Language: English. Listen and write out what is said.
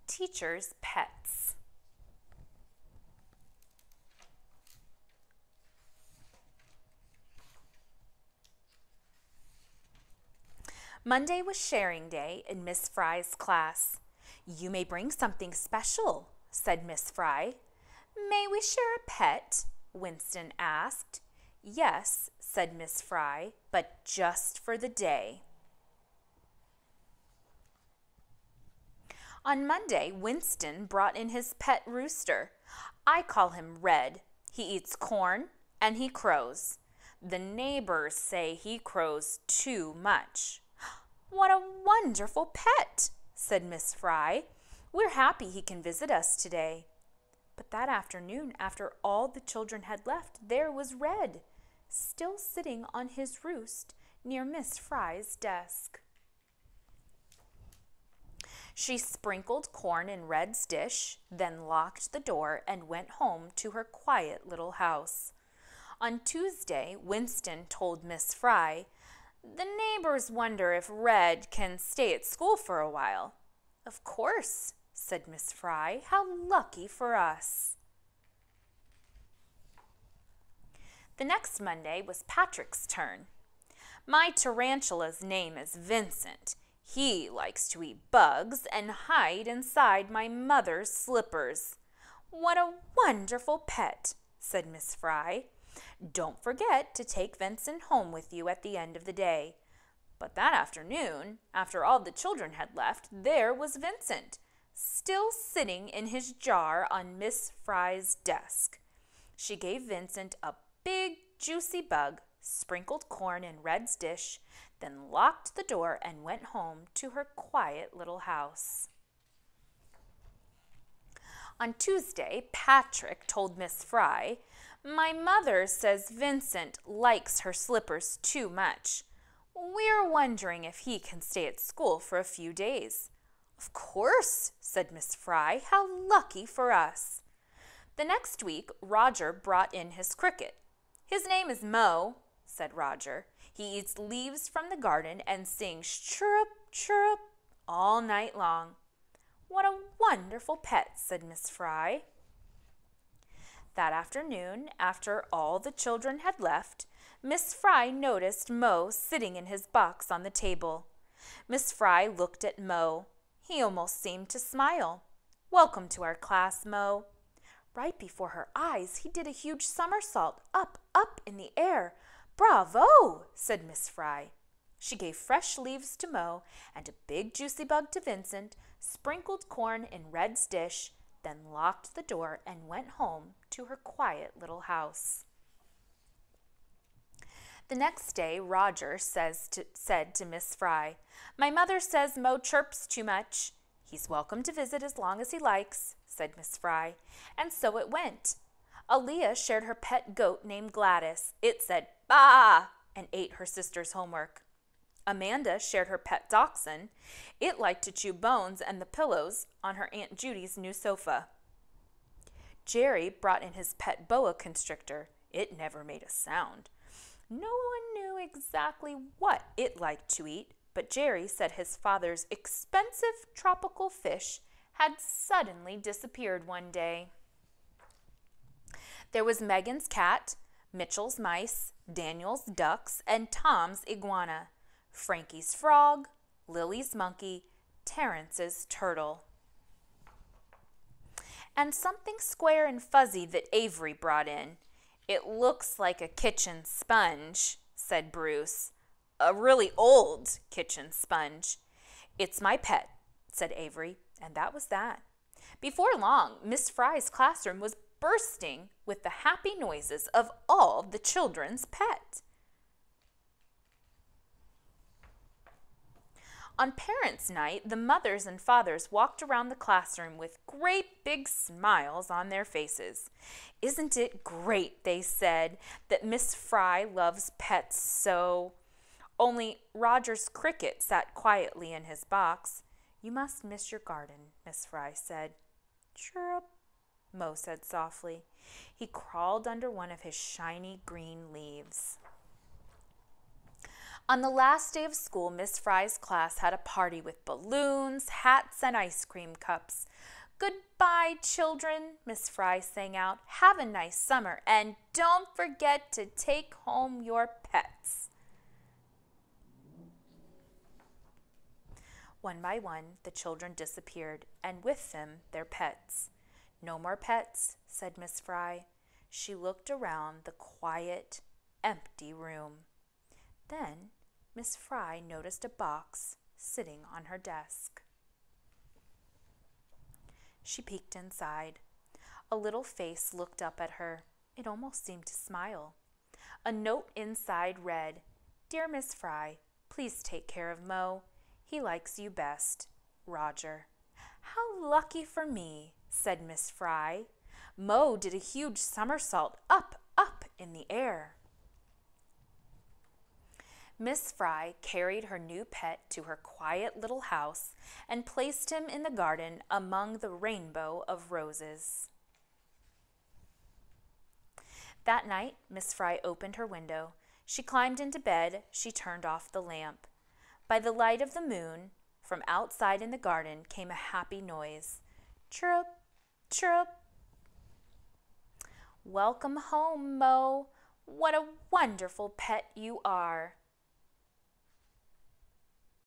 Teachers' pets. Monday was sharing day in Miss Fry's class. "You may bring something special," said Miss Fry. "May we share a pet?" Winston asked. "Yes," said Miss Fry, "but just for the day." On Monday, Winston brought in his pet rooster. I call him Red. He eats corn and he crows. The neighbors say he crows too much. "What a wonderful pet," said Miss Fry. "We're happy he can visit us today." But that afternoon, after all the children had left, there was Red, still sitting on his roost near Miss Fry's desk. She sprinkled corn in Red's dish, then locked the door and went home to her quiet little house. On Tuesday, Winston told Miss Fry, "The neighbors wonder if Red can stay at school for a while." "Of course," said Miss Fry. "How lucky for us." The next Monday was Patrick's turn. "My tarantula's name is Vincent. He likes to eat bugs and hide inside my mother's slippers." "What a wonderful pet," said Miss Fry. "Don't forget to take Vincent home with you at the end of the day." But that afternoon, after all the children had left, there was Vincent, still sitting in his jar on Miss Fry's desk. She gave Vincent a big, juicy bug, sprinkled corn in Red's dish, then locked the door and went home to her quiet little house. On Tuesday, Patrick told Miss Fry, "My mother says Vincent likes her slippers too much. We're wondering if he can stay at school for a few days." "Of course," said Miss Fry. "How lucky for us." The next week, Roger brought in his cricket. "His name is Mo," said Roger. "He eats leaves from the garden and sings chirrup, chirrup all night long." "What a wonderful pet," said Miss Fry. That afternoon, after all the children had left, Miss Fry noticed Mo sitting in his box on the table. Miss Fry looked at Mo. He almost seemed to smile. "Welcome to our class, Mo." Right before her eyes, he did a huge somersault, up, up in the air. "Bravo!" said Miss Fry. She gave fresh leaves to Mo and a big juicy bug to Vincent, sprinkled corn in Red's dish, then locked the door and went home to her quiet little house. The next day, Roger said to Miss Fry, "My mother says Mo chirps too much." "He's welcome to visit as long as he likes," said Miss Fry. And so it went. Aaliyah shared her pet goat named Gladys. It said, "Bah!" and ate her sister's homework. Amanda shared her pet dachshund. It liked to chew bones and the pillows on her Aunt Judy's new sofa. Jerry brought in his pet boa constrictor. It never made a sound. No one knew exactly what it liked to eat, but Jerry said his father's expensive tropical fish had suddenly disappeared one day. There was Megan's cat, Mitchell's mice, Daniel's ducks, and Tom's iguana, Frankie's frog, Lily's monkey, Terrence's turtle. And something square and fuzzy that Avery brought in. "It looks like a kitchen sponge," said Bruce. "A really old kitchen sponge." "It's my pet," said Avery, and that was that. Before long, Miss Fry's classroom was bursting with the happy noises of all the children's pet. On Parents' Night, the mothers and fathers walked around the classroom with great big smiles on their faces. "Isn't it great," they said, "that Miss Fry loves pets so?" Only Roger's cricket sat quietly in his box. "You must miss your garden," Miss Fry said. "Chirrup," Mo said softly. He crawled under one of his shiny green leaves. On the last day of school, Miss Fry's class had a party with balloons, hats, and ice cream cups. "Goodbye, children," Miss Fry sang out. "Have a nice summer, and don't forget to take home your pets." One by one, the children disappeared, and with them their pets. "No more pets," said Miss Fry. She looked around the quiet, empty room. Then Miss Fry noticed a box sitting on her desk. She peeked inside. A little face looked up at her. It almost seemed to smile. A note inside read, "Dear Miss Fry, please take care of Mo. He likes you best. Roger." "How lucky for me," said Miss Fry. Mo did a huge somersault up in the air. Miss Fry carried her new pet to her quiet little house and placed him in the garden among the rainbow of roses. That night, Miss Fry opened her window. She climbed into bed. She turned off the lamp. By the light of the moon, from outside in the garden came a happy noise. Chirrup, chirrup. "Welcome home, Mo. What a wonderful pet you are."